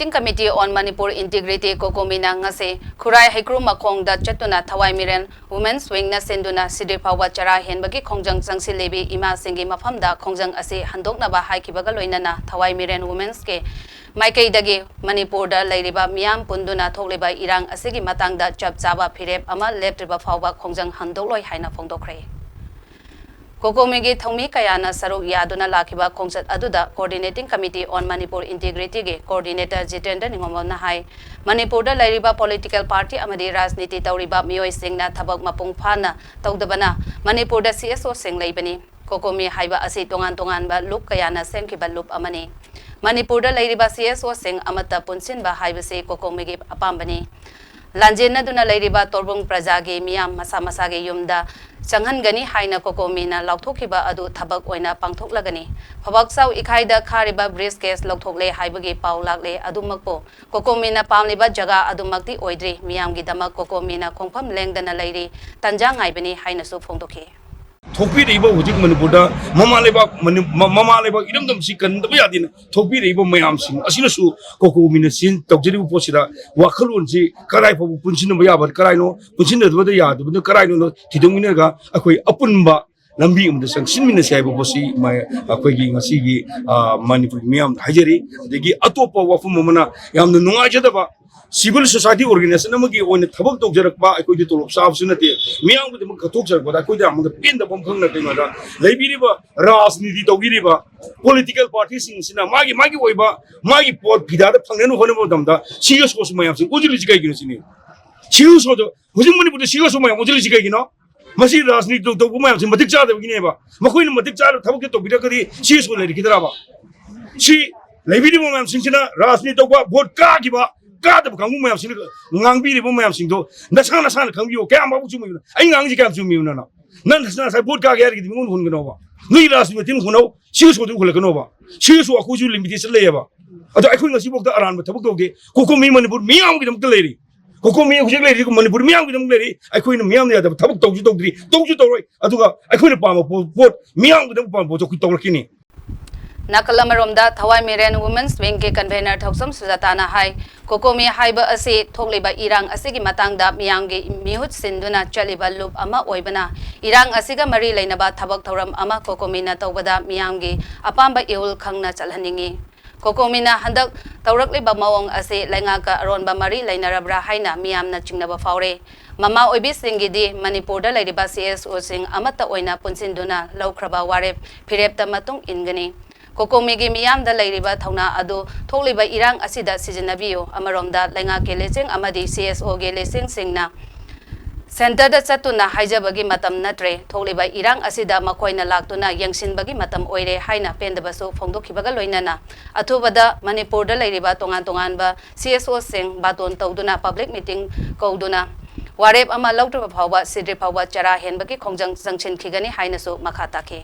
Coordinating Committee on Manipur Integrity Cocomi ngase Khurai Haikru Makong da Chatuna Thawai Miren Women's Wing na Senduna Sidipawa Chara Henbagi Khongjang Jangsi Lebi Ima Singi Mafamda Khongjang ase Handokpinnaba Haijakhre loinana Thawai Miren Women's ke Maikai dagi Manipur da Lairiba Miam Punduna Thogliba Irang asigi matangda Chap Chaba Phirep ama leptriba Fawba Khongjang Handokloi haina phongdokhre Cocomi gi Thomi Kayana Saruk Yaduna Lakiba Khongchat Aduda Coordinating Committee on Manipur Integrity ge Coordinator Jitendra Ningomna Hai Manipur da Lairiba Political Party amadi Rajniti Tauriba Mioi Singna Thabak Mapung Phana Tawdabana Manipur da CSO Sing Leibani Cocomi Haiba asi tongan ba loop Kayana Semkiba loop amani Manipur da Lairiba CSO Sing Amata Punsinba Haibase Cocomi gi apambani Lanjena duna Lairiba Torbung Prajage Miam Masa Masage Yumda Changhan Gani Haina Cocomi na Lauthokiba Adu Thabak Oina Pangthoklagani Phabak Sau Ikhaida Khariba Breeze Case Lauthokle Haibagi Paulakle Adumakpo Cocomi na Pamliba Jaga Adumakti Oidri Miamgi Damak Cocomi na Khongpham Lengdana Lairi Tanjang Aibani Haina Su Phongdokhi Thopi Riba Hujik Manipurda, Mama Leba, Idam Sikan, the Yadin, Thopi Riba Mayamsing, Asinasu, Cocomi, Sin, Tokjiri Posida, Wakalunzi, Karai for Punchina, but Karaino, Punchina, the Yard, the Karaino, Tidominaga, Akwe, Apunba, Lambi, the Sanction Minister, Bosi, my Aquagi, Masigi, Manipur, Miam, Haijakhre, they give Atopa Wafumana, Yam the Nuajadaba. Civil society organization amagi oina thabak tokjarakba aikoi tolop saab sunate miyang bud katok jarba da koi da amda pen da bom khangna kai da leibiriba rajniti togiriba political parties sina magi oiba magi pot bidada phangnenu honemo damda serious ko sumayam sing ujili jigai gino sini serious ko hujim mani bud serious sumayam ujili jigai gino masi rajniti to mayam sing matik cha da gine ba makoi no matik cha thabak to bida kadi serious ko leri kidara ba si leibiriba mayam sing sina rajniti to ba vote ka giba God of Kangum Sing, Nangbi, Mumam Singdo, Nasana San Kangyo, Kamabu, I Nangi Kamsumina. None has not a good Gagari, the moon Hunganova. Lead us with him who know, she was with Hulakanova. She was who could limited labor. I couldn't see what the around with Tabuki, Cocomi put me on with the lady. Cocomi, lady, money put me on with them lady. I couldn't me on the other Tabu, don't you do it? I couldn't put me on with them, Tokini. Nakalamaromda Thawai Miren Women's Wing ke Convener Thoksam Sujatana Hai Cocomi Haiba Ase Thokliba Irang Asigi Matangda Miyangi Mihut Sinduna Chaliba Loop Ama Oibana Irang Asiga Mari Lainaba Thabak Thoram Ama Cocomi na Tawbada Miyangi Apamba Iul Khangna Chalhaningi Cocomi na Handak Tawrakliba Mawong Ase Laingaka Aronba Mari Lainarabra Haina Miyam na Chingnaba Faure Mama Oibi Singidi Manipur da Lairiba CSO Sing Amata Oina Punsinduna Laukraba Warep Phirepta Matung Ingani Cocomi gi miyam da lairiba thauna adu thokliba irang asida sijinabiyo amaromda lenga ke lecheng amadi CSO ge lecheng singna center da chatuna haijabagi matam natre thokliba irang asida makoina laktuna yangsinbagi matam oire haina pendabasu phongdokhibaga loinana athubada Manipur da lairiba tongan ba CSO sing baton tawduna public meeting kauduna warep ama lautra phawba sidri phawba Chara henbagi Khongjang junction khigani haina su makhata ke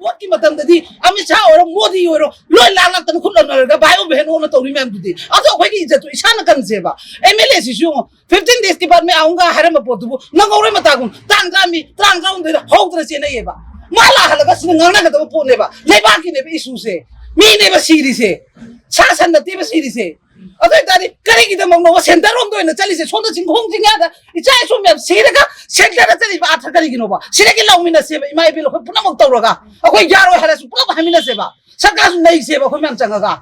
What came at the Amisha or Modi or Loy Lalat and Kulan, the Bio Behano to remember the other way is that Shanakan Zeba. MLS is you 15 days department Anga Haramapotu, Nangorematagun, Tangami, Tangang the Holders in Eva. Mala Halagas Nanga Poneva, Lebakin issue say. Me never see this say. Sasan the TV series say. Other than carrying them on was sent around in the Chalice, so that's in Khongjang. It's also me of Siraka, sent that after Kariginova. Siraki Lomina Seva, my bill of Punamotoraga. A Haijakhre has Papa Hamina Seva. Sakas Nay Seva, Khongjang.